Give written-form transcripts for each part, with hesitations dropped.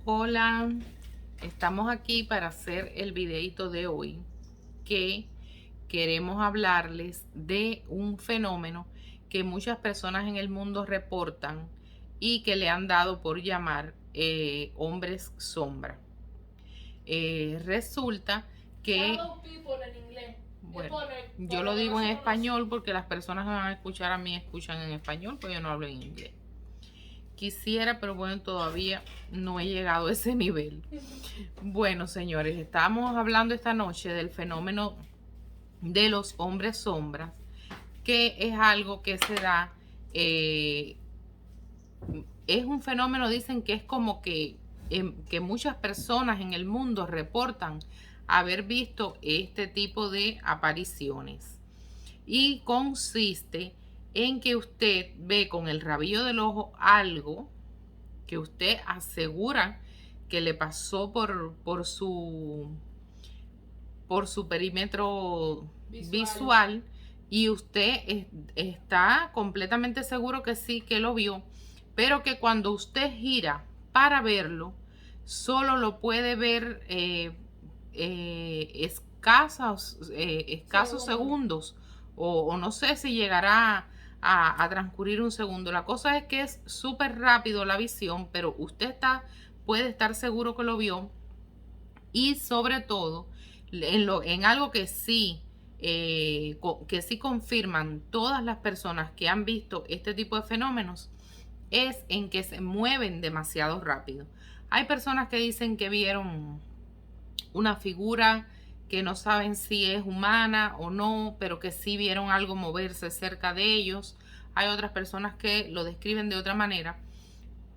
Hola, estamos aquí para hacer el videito de hoy que queremos hablarles de un fenómeno que muchas personas en el mundo reportan y que le han dado por llamar hombres sombra. Resulta que, Shadow people en inglés. bueno, yo lo digo en español porque las personas que van a escuchar a mí escuchan en español, pues yo no hablo en inglés. Quisiera, pero bueno, todavía no he llegado a ese nivel. Bueno, señores, estamos hablando esta noche del fenómeno de los hombres sombras, que es algo que se da, es un fenómeno, dicen que es como que muchas personas en el mundo reportan haber visto este tipo de apariciones. Y consiste en que usted ve con el rabillo del ojo algo que usted asegura que le pasó por su perímetro visual y usted está completamente seguro que sí, que lo vio, pero que cuando usted gira para verlo, solo lo puede ver escasos segundos o no sé si llegará a transcurrir un segundo. La cosa es que es súper rápido la visión, pero usted puede estar seguro que lo vio y sobre todo en algo que sí confirman todas las personas que han visto este tipo de fenómenos es en que se mueven demasiado rápido. Hay personas que dicen que vieron una figura que no saben si es humana o no, pero que sí vieron algo moverse cerca de ellos. Hay otras personas que lo describen de otra manera,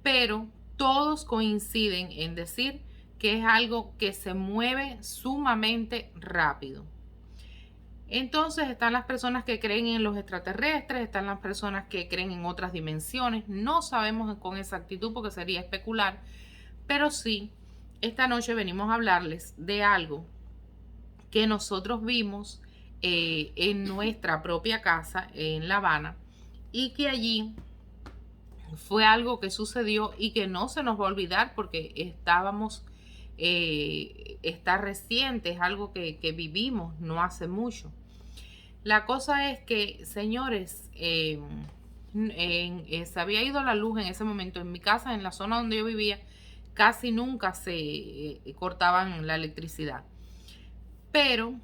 pero todos coinciden en decir que es algo que se mueve sumamente rápido. Entonces están las personas que creen en los extraterrestres, están las personas que creen en otras dimensiones. No sabemos con exactitud porque sería especular, pero sí, esta noche venimos a hablarles de algo que nosotros vimos en nuestra propia casa en La Habana y que allí fue algo que sucedió y que no se nos va a olvidar porque está reciente, es algo que vivimos no hace mucho. La cosa es que, señores, se había ido la luz en ese momento. En mi casa, en la zona donde yo vivía, casi nunca se cortaban la electricidad. Pero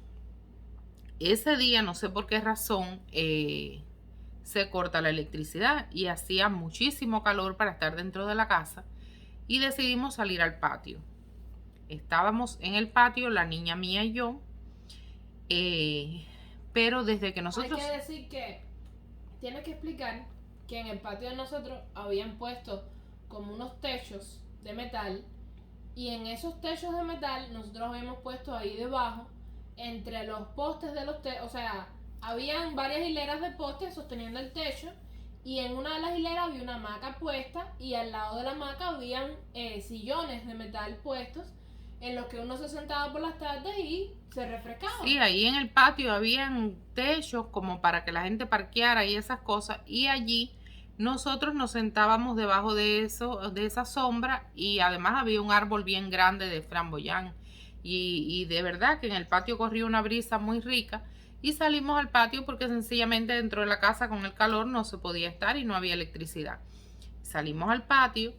ese día, no sé por qué razón, se corta la electricidad y hacía muchísimo calor para estar dentro de la casa y decidimos salir al patio. Estábamos en el patio, la niña mía y yo, pero desde que nosotros... Hay que decir que tienes que explicar que en el patio de nosotros habían puesto como unos techos de metal y en esos techos de metal nosotros habíamos puesto ahí debajo entre los postes de los techos, o sea, habían varias hileras de postes sosteniendo el techo y en una de las hileras había una hamaca puesta y al lado de la hamaca habían sillones de metal puestos en los que uno se sentaba por las tardes y se refrescaba. Sí, ahí en el patio habían techos como para que la gente parqueara y esas cosas y allí nosotros nos sentábamos debajo de eso, de esa sombra y además había un árbol bien grande de framboyán y de verdad que en el patio corría una brisa muy rica y salimos al patio porque sencillamente dentro de la casa con el calor no se podía estar y no había electricidad. Salimos al patio,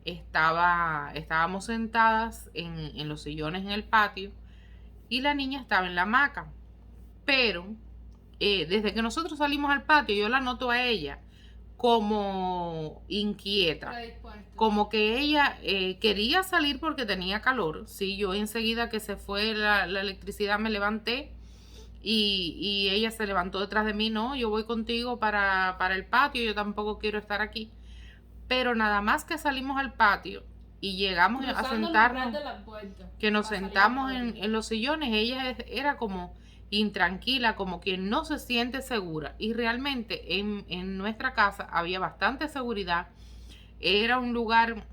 estábamos sentadas en los sillones en el patio y la niña estaba en la hamaca. Pero desde que nosotros salimos al patio, yo la noto a ella como inquieta, como que ella quería salir porque tenía calor. Sí, yo enseguida que se fue la electricidad me levanté y ella se levantó detrás de mí. No, yo voy contigo para el patio, yo tampoco quiero estar aquí. Pero nada más que salimos al patio y llegamos a sentarnos, que nos sentamos en los sillones, ella era como intranquila, como que no se siente segura. Y realmente en nuestra casa había bastante seguridad. Era un lugar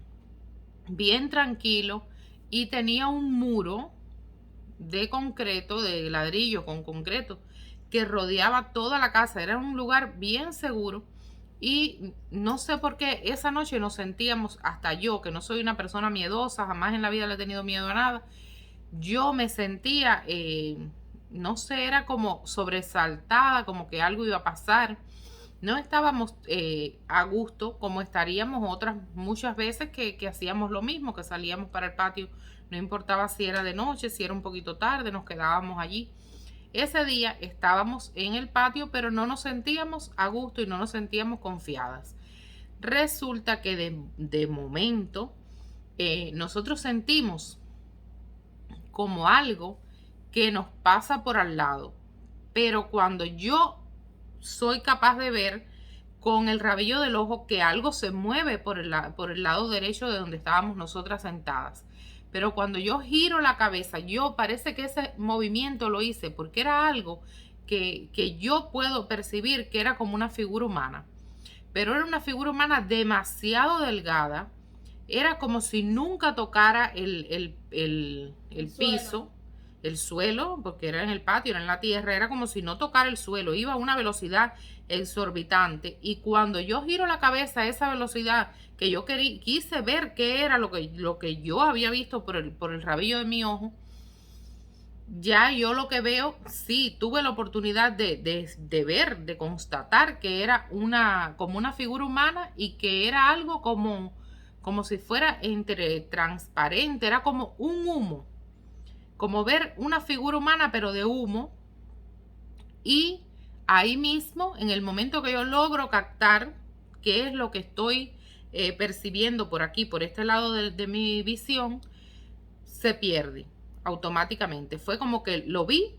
bien tranquilo y tenía un muro de concreto, de ladrillo con concreto, que rodeaba toda la casa. Era un lugar bien seguro. Y no sé por qué esa noche nos sentíamos, hasta yo, que no soy una persona miedosa, jamás en la vida le he tenido miedo a nada, yo me sentía, no sé, era como sobresaltada, como que algo iba a pasar. No estábamos a gusto como estaríamos otras muchas veces que hacíamos lo mismo, que salíamos para el patio, no importaba si era de noche, si era un poquito tarde, nos quedábamos allí. Ese día estábamos en el patio, pero no nos sentíamos a gusto y no nos sentíamos confiadas. Resulta que de momento nosotros sentimos como algo que nos pasa por al lado. Pero cuando yo soy capaz de ver con el rabillo del ojo que algo se mueve por el lado derecho de donde estábamos nosotras sentadas. Pero cuando yo giro la cabeza, yo parece que ese movimiento lo hice porque era algo que yo puedo percibir que era como una figura humana. Pero era una figura humana demasiado delgada. Era como si nunca tocara el piso, el suelo, porque era en el patio, era en la tierra, era como si no tocara el suelo, iba a una velocidad exorbitante. Y cuando yo giro la cabeza a esa velocidad, que yo quise ver qué era lo que yo había visto por el rabillo de mi ojo, ya yo lo que veo, sí, tuve la oportunidad de ver, de constatar que era como una figura humana y que era algo como si fuera entre transparente, era como un humo, como ver una figura humana pero de humo. Y ahí mismo, en el momento que yo logro captar qué es lo que estoy percibiendo por aquí, por este lado de mi visión, se pierde automáticamente. Fue como que lo vi,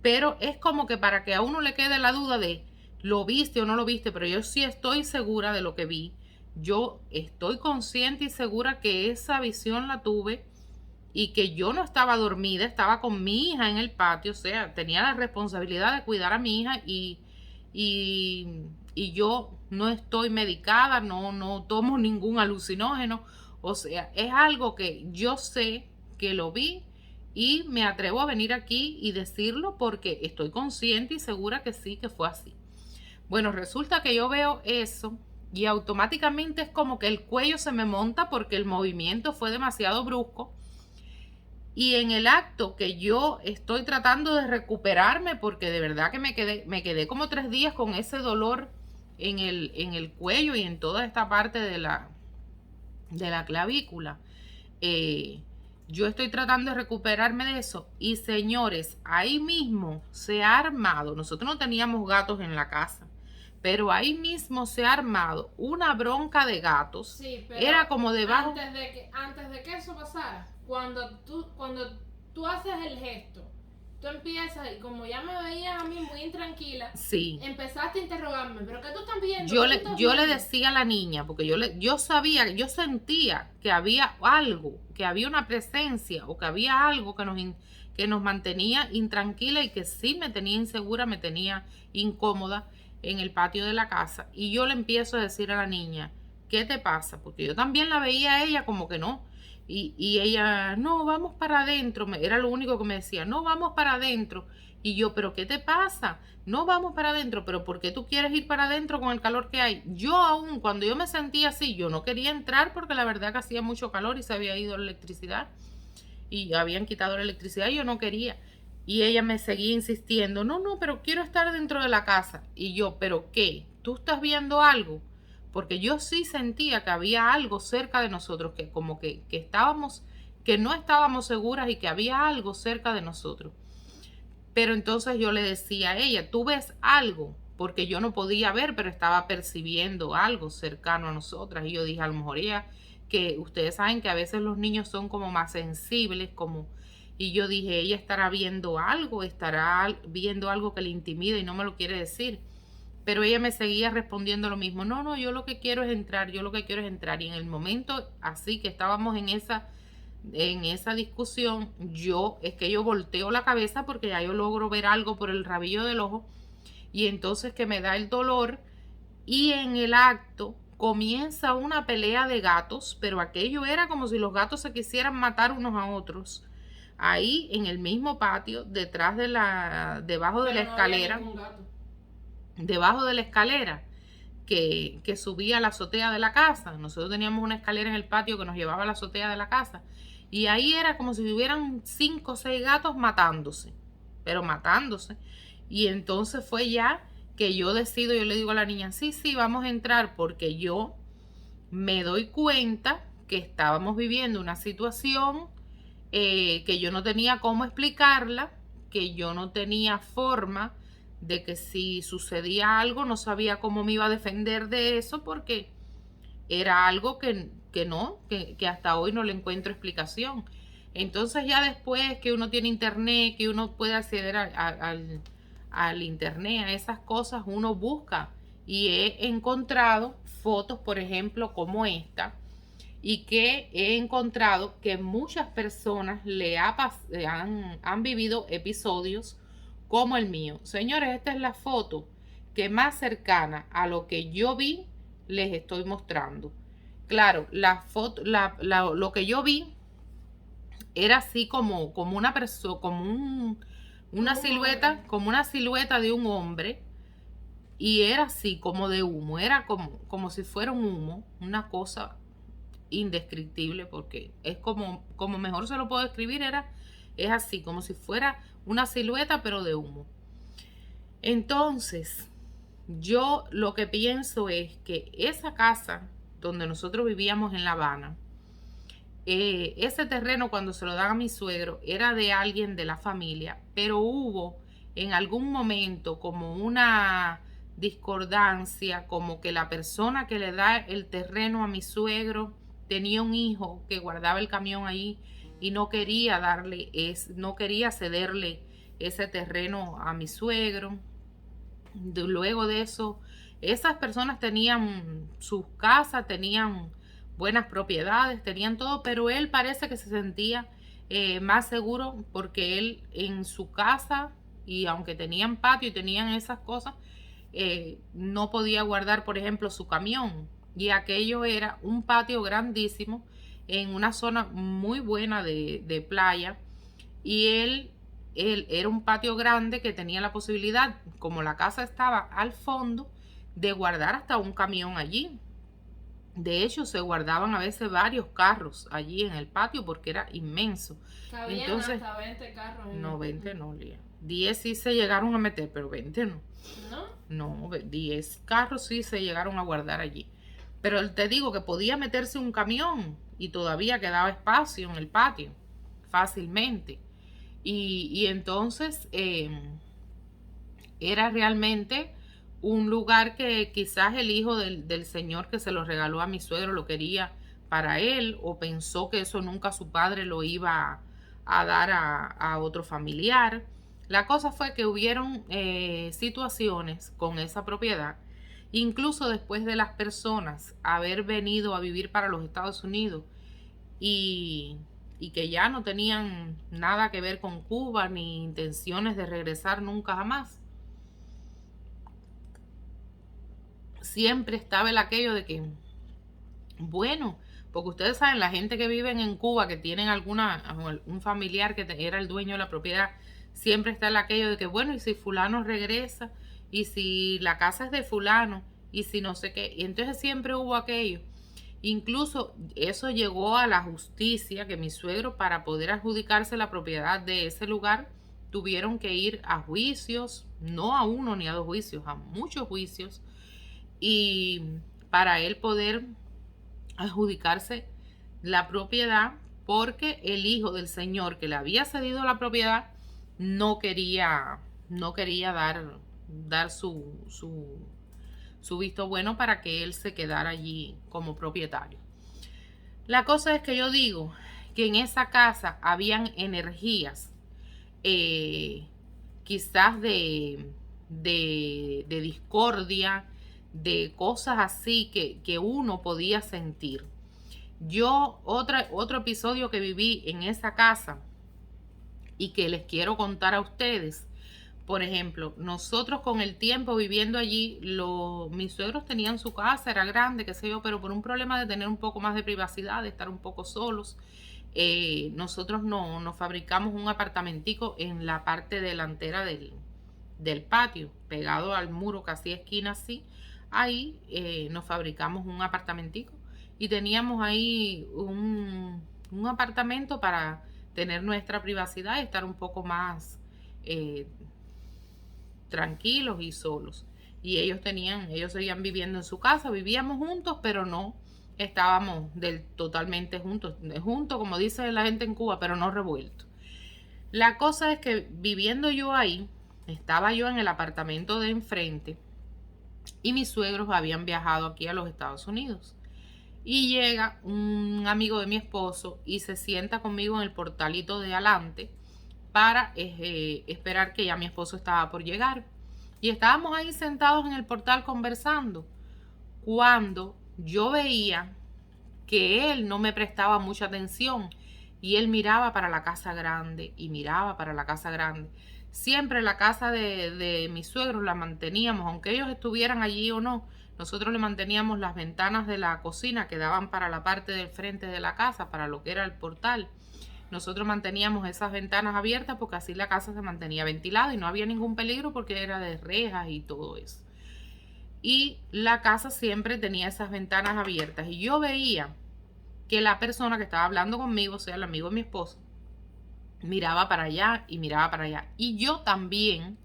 pero es como que para que a uno le quede la duda de lo viste o no lo viste, pero yo sí estoy segura de lo que vi. Yo estoy consciente y segura que esa visión la tuve y que yo no estaba dormida, estaba con mi hija en el patio, o sea, tenía la responsabilidad de cuidar a mi hija y yo no estoy medicada, no tomo ningún alucinógeno, o sea, es algo que yo sé que lo vi y me atrevo a venir aquí y decirlo porque estoy consciente y segura que sí, que fue así. Bueno, resulta que yo veo eso y automáticamente es como que el cuello se me monta porque el movimiento fue demasiado brusco. Y en el acto que yo estoy tratando de recuperarme, porque de verdad que me quedé como 3 días con ese dolor en el cuello y en toda esta parte de la clavícula. Yo estoy tratando de recuperarme de eso. Y señores, ahí mismo se ha armado. Nosotros no teníamos gatos en la casa, pero ahí mismo se ha armado una bronca de gatos. Sí, pero era como debajo. Antes de que eso pasara, cuando tú haces el gesto, tú empiezas, y como ya me veías a mí muy intranquila, sí, empezaste a interrogarme, ¿pero qué tú estás viendo? Yo le decía a la niña, porque yo sabía, yo sentía que había algo, que había una presencia o que había algo que nos mantenía intranquila y que sí me tenía insegura, me tenía incómoda en el patio de la casa. Y yo le empiezo a decir a la niña, ¿qué te pasa? Porque yo también la veía a ella como que no. Y ella, no, vamos para adentro. Era lo único que me decía, no, vamos para adentro. Y yo, ¿pero qué te pasa? No vamos para adentro, pero ¿por qué tú quieres ir para adentro con el calor que hay? Yo aún, cuando yo me sentía así, yo no quería entrar porque la verdad que hacía mucho calor y se había ido la electricidad. Y habían quitado la electricidad y yo no quería. Y ella me seguía insistiendo, no, pero quiero estar dentro de la casa. Y yo, ¿pero qué? ¿Tú estás viendo algo? Porque yo sí sentía que había algo cerca de nosotros, que como que no estábamos seguras y que había algo cerca de nosotros. Pero entonces yo le decía a ella, ¿tú ves algo? Porque yo no podía ver, pero estaba percibiendo algo cercano a nosotras. Y yo dije, a lo mejor ella, que ustedes saben que a veces los niños son como más sensibles, y yo dije, ella estará viendo algo que le intimida y no me lo quiere decir. Pero ella me seguía respondiendo lo mismo, no, yo lo que quiero es entrar. Y en el momento así que estábamos en esa discusión, yo volteo la cabeza porque ya yo logro ver algo por el rabillo del ojo y entonces que me da el dolor y en el acto comienza una pelea de gatos, pero aquello era como si los gatos se quisieran matar unos a otros. Ahí en el mismo patio, debajo de la escalera, debajo de la escalera, que subía a la azotea de la casa. Nosotros teníamos una escalera en el patio que nos llevaba a la azotea de la casa. Y ahí era como si hubieran 5 o 6 gatos matándose, pero matándose. Y entonces fue ya que yo decido, yo le digo a la niña, sí, vamos a entrar, porque yo me doy cuenta que estábamos viviendo una situación que yo no tenía cómo explicarla, que yo no tenía forma de que si sucedía algo no sabía cómo me iba a defender de eso, porque era algo que hasta hoy no le encuentro explicación. Entonces ya después que uno tiene internet, que uno puede acceder al internet, a esas cosas, uno busca, y he encontrado fotos, por ejemplo, como esta, y que he encontrado que muchas personas han vivido episodios como el mío. Señores, esta es la foto que más cercana a lo que yo vi les estoy mostrando. Claro, la foto, lo que yo vi era así como una persona, una silueta, como una silueta de un hombre, y era así como de humo, era como si fuera un humo, una cosa indescriptible, porque es como mejor se lo puedo describir, es así, como si fuera una silueta pero de humo. Entonces, yo lo que pienso es que esa casa donde nosotros vivíamos en La Habana, ese terreno cuando se lo dan a mi suegro era de alguien de la familia, pero hubo en algún momento como una discordancia, como que la persona que le da el terreno a mi suegro tenía un hijo que guardaba el camión ahí y no quería no quería cederle ese terreno a mi suegro. Luego de eso, esas personas tenían sus casas, tenían buenas propiedades, tenían todo, pero él parece que se sentía más seguro porque él en su casa, y aunque tenían patio y tenían esas cosas, no podía guardar, por ejemplo, su camión. Y aquello era un patio grandísimo en una zona muy buena de playa, y él era un patio grande que tenía la posibilidad, como la casa estaba al fondo, de guardar hasta un camión allí. De hecho, se guardaban a veces varios carros allí en el patio porque era inmenso. Cabían entonces hasta 20 carros. No, 20 no, Lía. 10 sí se llegaron a meter, pero 20 no. ¿No? No, 10 carros sí se llegaron a guardar allí. Pero te digo que podía meterse un camión y todavía quedaba espacio en el patio, fácilmente. Y entonces era realmente un lugar que quizás el hijo del señor que se lo regaló a mi suegro lo quería para él, o pensó que eso nunca su padre lo iba a dar a otro familiar. La cosa fue que hubieron situaciones con esa propiedad, incluso después de las personas haber venido a vivir para los Estados Unidos y que ya no tenían nada que ver con Cuba ni intenciones de regresar nunca jamás. Siempre estaba el aquello de que, bueno, porque ustedes saben, la gente que vive en Cuba, que tienen un familiar que era el dueño de la propiedad, siempre está el aquello de que, bueno, y si fulano regresa, y si la casa es de fulano, y si no sé qué. Y entonces siempre hubo aquello. Incluso eso llegó a la justicia, que mi suegro, para poder adjudicarse la propiedad de ese lugar, tuvieron que ir a juicios, no a uno ni a dos juicios, a muchos juicios, y para él poder adjudicarse la propiedad, porque el hijo del señor que le había cedido la propiedad no quería dar su visto bueno para que él se quedara allí como propietario. La cosa es que yo digo que en esa casa habían energías quizás de discordia, de cosas así que uno podía sentir. Otro episodio que viví en esa casa y que les quiero contar a ustedes. Por ejemplo, nosotros con el tiempo viviendo allí, mis suegros tenían su casa, era grande, qué sé yo, pero por un problema de tener un poco más de privacidad, de estar un poco solos, nosotros nos fabricamos un apartamentico en la parte delantera del patio, pegado al muro, casi esquina así, ahí nos fabricamos un apartamentico y teníamos ahí un apartamento para tener nuestra privacidad y estar un poco más tranquilos y solos. Y ellos seguían viviendo en su casa, vivíamos juntos, pero no estábamos totalmente juntos, como dice la gente en Cuba, pero no revueltos. La cosa es que viviendo yo ahí, estaba yo en el apartamento de enfrente y mis suegros habían viajado aquí a los Estados Unidos. Y llega un amigo de mi esposo y se sienta conmigo en el portalito de adelante para esperar que ya mi esposo estaba por llegar. Y estábamos ahí sentados en el portal conversando, cuando yo veía que él no me prestaba mucha atención y él miraba para la casa grande y miraba para la casa grande. Siempre la casa de mis suegros la manteníamos, aunque ellos estuvieran allí o no, nosotros le manteníamos las ventanas de la cocina que daban para la parte del frente de la casa, para lo que era el portal. Nosotros manteníamos esas ventanas abiertas porque así la casa se mantenía ventilada y no había ningún peligro porque era de rejas y todo eso. Y la casa siempre tenía esas ventanas abiertas y yo veía que la persona que estaba hablando conmigo, o sea, el amigo de mi esposo, miraba para allá y miraba para allá. Y yo también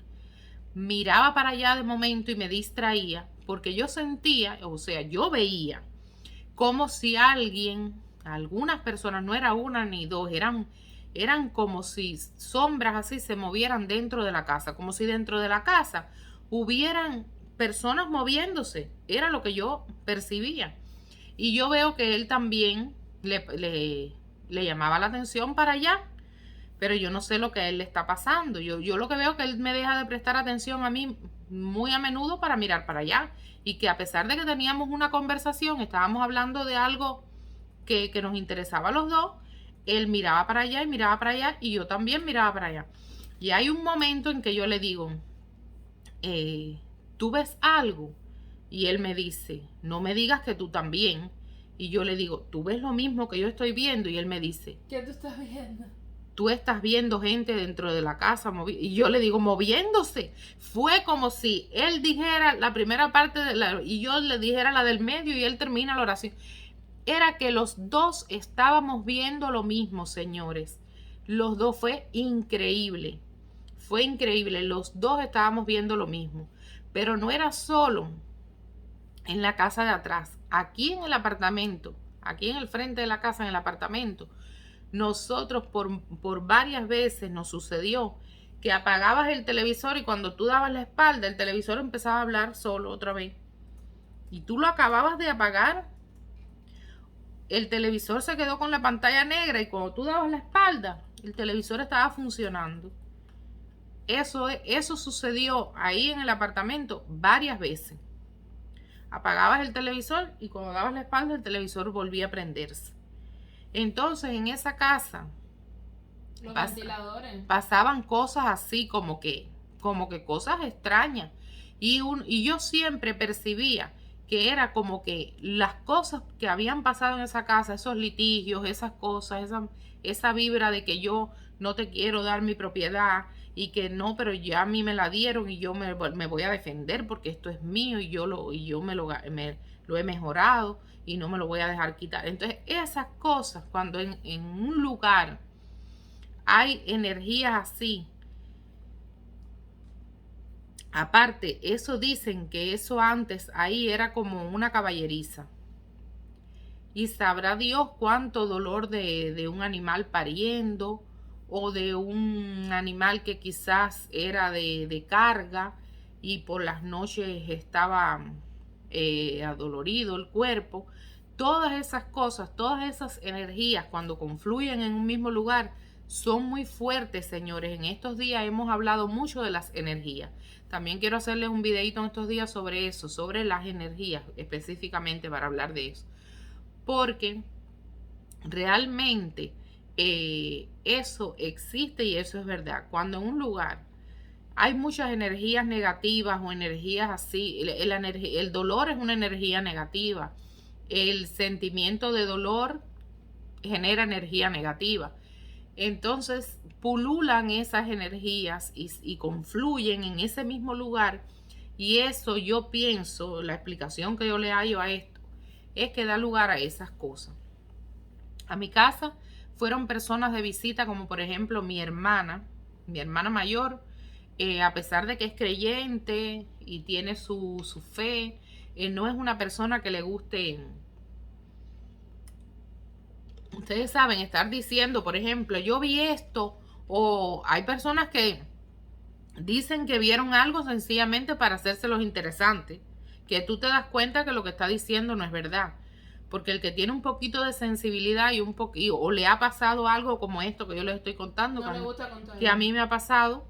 miraba para allá de momento y me distraía porque yo sentía, o sea, yo veía como si algunas personas, no era una ni dos, eran como si sombras así se movieran dentro de la casa, como si dentro de la casa hubieran personas moviéndose, era lo que yo percibía. Y yo veo que él también le llamaba la atención para allá, pero yo no sé lo que a él le está pasando. Yo lo que veo es que él me deja de prestar atención a mí muy a menudo para mirar para allá. Y que a pesar de que teníamos una conversación, estábamos hablando de algo que nos interesaba a los dos, él miraba para allá y miraba para allá y yo también miraba para allá. Y hay un momento en que yo le digo, ¿tú ves algo? Y él me dice, no me digas que tú también. Y yo le digo, ¿tú ves lo mismo que yo estoy viendo? Y él me dice, ¿qué tú estás viendo? Tú estás viendo gente dentro de la casa y yo le digo, moviéndose. Fue como si él dijera la primera parte y yo le dijera la del medio y él termina la oración. Era que los dos estábamos viendo lo mismo, señores. Los dos, fue increíble. Fue increíble. Los dos estábamos viendo lo mismo. Pero no era solo en la casa de atrás. Aquí en el apartamento, aquí en el frente de la casa, en el apartamento, nosotros por varias veces nos sucedió que apagabas el televisor y cuando tú dabas la espalda, el televisor empezaba a hablar solo otra vez. Y tú lo acababas de apagar, el televisor se quedó con la pantalla negra y cuando tú dabas la espalda, el televisor estaba funcionando. Eso sucedió ahí en el apartamento varias veces. Apagabas el televisor y cuando dabas la espalda, el televisor volvía a prenderse. Entonces, en esa casa los ventiladores pasaban cosas así como que cosas extrañas. Y yo siempre percibía que era como que las cosas que habían pasado en esa casa, esos litigios, esas cosas, esa vibra de que yo no te quiero dar mi propiedad y que no, pero ya a mí me la dieron y yo me voy a defender porque esto es mío y yo lo he mejorado y no me lo voy a dejar quitar. Entonces, esas cosas, cuando en un lugar hay energías así, aparte, eso dicen que eso antes ahí era como una caballeriza. Y sabrá Dios cuánto dolor de un animal pariendo o de un animal que quizás era de carga y por las noches estaba adolorido el cuerpo. Todas esas cosas, todas esas energías cuando confluyen en un mismo lugar son muy fuertes, señores. En estos días hemos hablado mucho de las energías. También quiero hacerles un videito en estos días sobre eso, sobre las energías específicamente para hablar de eso. Porque realmente eso existe y eso es verdad. Cuando en un lugar hay muchas energías negativas o energías así, el dolor es una energía negativa. El sentimiento de dolor genera energía negativa. Entonces pululan esas energías y confluyen en ese mismo lugar Y eso yo pienso, la explicación que yo le hallo a esto, es que da lugar a esas cosas. A mi casa fueron personas de visita, como por ejemplo mi hermana mayor, a pesar de que es creyente y tiene su fe, no es una persona que le guste, ustedes saben, estar diciendo, por ejemplo, yo vi esto, o hay personas que dicen que vieron algo sencillamente para hacérselos interesantes, que tú te das cuenta que lo que está diciendo no es verdad. Porque el que tiene un poquito de sensibilidad y o le ha pasado algo como esto que yo les estoy contando, No le gusta contar. que a mí me ha pasado,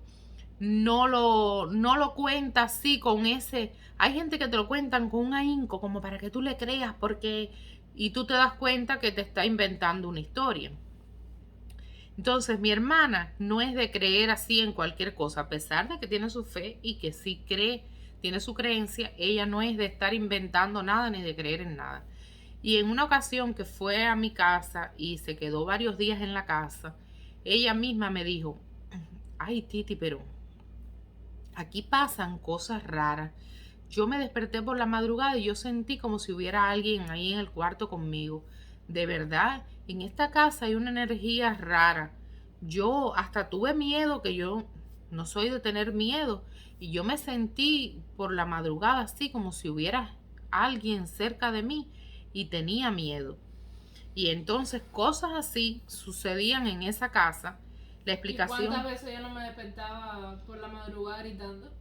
no lo cuenta así con ese. Hay gente que te lo cuentan con un ahínco como para que tú le creas, porque y tú te das cuenta que te está inventando una historia. Entonces mi hermana no es de creer así en cualquier cosa, a pesar de que tiene su fe y que sí cree, tiene su creencia, ella no es de estar inventando nada ni de creer en nada. Y en una ocasión que fue a mi casa y se quedó varios días en la casa, ella misma me dijo, ay Titi, pero aquí pasan cosas raras. Yo me desperté por la madrugada y yo sentí como si hubiera alguien ahí en el cuarto conmigo. De verdad, en esta casa hay una energía rara. Yo hasta tuve miedo, que yo no soy de tener miedo, y yo me sentí por la madrugada así como si hubiera alguien cerca de mí y tenía miedo. Y entonces cosas así sucedían en esa casa. La explicación. ¿Y cuántas veces yo no me despertaba por la madrugada gritando?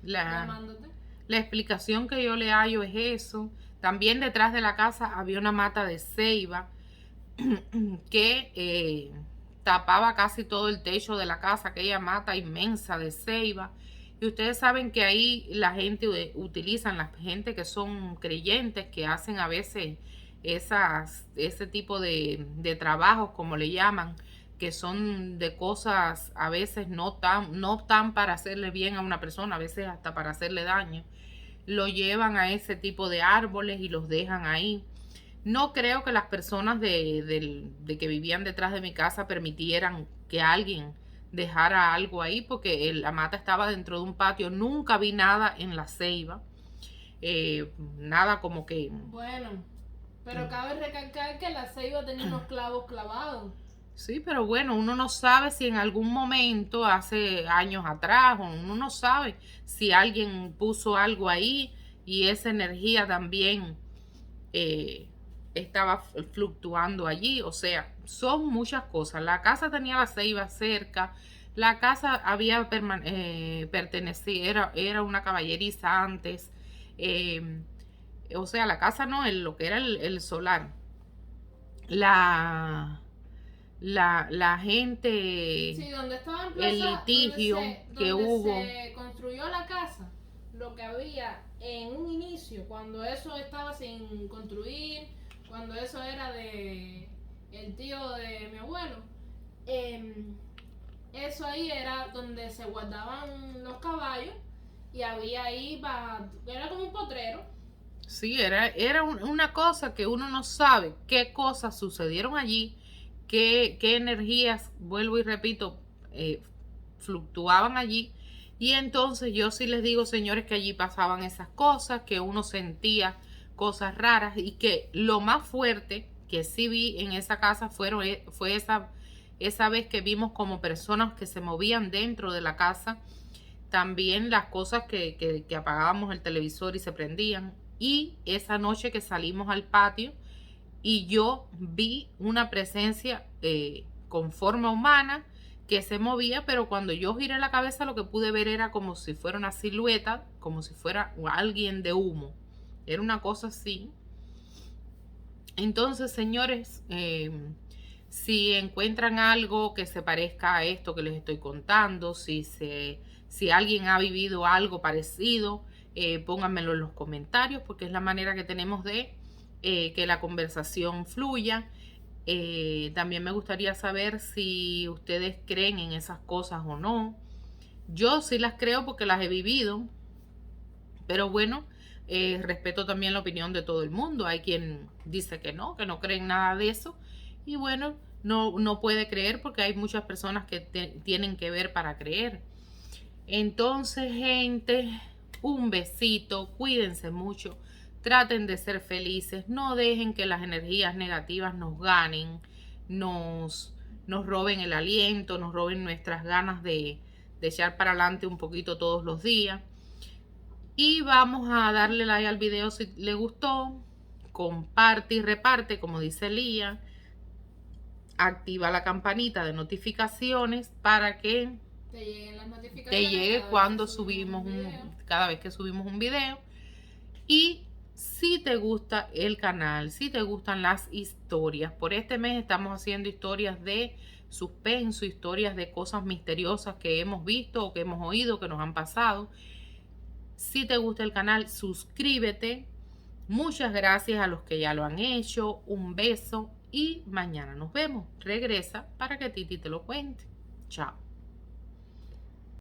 Llamándote. La explicación que yo le hallo es eso. También detrás de la casa había una mata de ceiba que tapaba casi todo el techo de la casa, aquella mata inmensa de ceiba. Y ustedes saben que ahí la gente utilizan, la gente que son creyentes, que hacen a veces ese tipo de trabajos, como le llaman, que son de cosas a veces no tan para hacerle bien a una persona, a veces hasta para hacerle daño. Lo llevan a ese tipo de árboles y los dejan ahí. No creo que las personas de que vivían detrás de mi casa permitieran que alguien dejara algo ahí, porque la mata estaba dentro de un patio. Nunca vi nada en la ceiba. Nada como que... Bueno, pero cabe recalcar que la ceiba tenía unos clavos clavados. Sí, pero bueno, uno no sabe si en algún momento, hace años atrás, uno no sabe si alguien puso algo ahí y esa energía también estaba fluctuando allí. O sea, son muchas cosas. La casa tenía la ceiba cerca, la casa había pertenecido, era una caballeriza antes. O sea, la casa no, lo que era el solar. La gente, sí, donde estaba en plaza, el litigio que hubo. Se construyó la casa, lo que había en un inicio, cuando eso estaba sin construir, cuando eso era de el tío de mi abuelo, eso ahí era donde se guardaban los caballos y había ahí, era como un potrero. Sí, era una cosa que uno no sabe qué cosas sucedieron allí, qué energías, vuelvo y repito, fluctuaban allí. Y entonces yo sí les digo, señores, que allí pasaban esas cosas, que uno sentía cosas raras y que lo más fuerte que sí vi en esa casa fue esa vez que vimos como personas que se movían dentro de la casa. También las cosas que apagábamos el televisor y se prendían. Y esa noche que salimos al patio y yo vi una presencia con forma humana que se movía, pero cuando yo giré la cabeza lo que pude ver era como si fuera una silueta, como si fuera alguien de humo. Era una cosa así. Entonces, señores, si encuentran algo que se parezca a esto que les estoy contando, si alguien ha vivido algo parecido, pónganmelo en los comentarios, porque es la manera que tenemos de que la conversación fluya. También me gustaría saber si ustedes creen en esas cosas o no. Yo sí las creo porque las he vivido, pero bueno, respeto también la opinión de todo el mundo. Hay quien dice que no cree en nada de eso, y bueno, no puede creer porque hay muchas personas que tienen que ver para creer. Entonces, gente, Un besito, cuídense mucho, traten de ser felices, no dejen que las energías negativas nos ganen, nos roben el aliento, nos roben nuestras ganas de echar para adelante un poquito todos los días. Y vamos a darle like al video si le gustó, comparte y reparte, como dice Lía, activa la campanita de notificaciones para que te lleguen las notificaciones, te llegue cuando subimos cada vez que subimos un video. Y si te gusta el canal, si te gustan las historias, por este mes estamos haciendo historias de suspenso, historias de cosas misteriosas que hemos visto o que hemos oído, que nos han pasado. Si te gusta el canal, suscríbete. Muchas gracias a los que ya lo han hecho. Un beso y mañana nos vemos. Regresa para que Titi te lo cuente. Chao.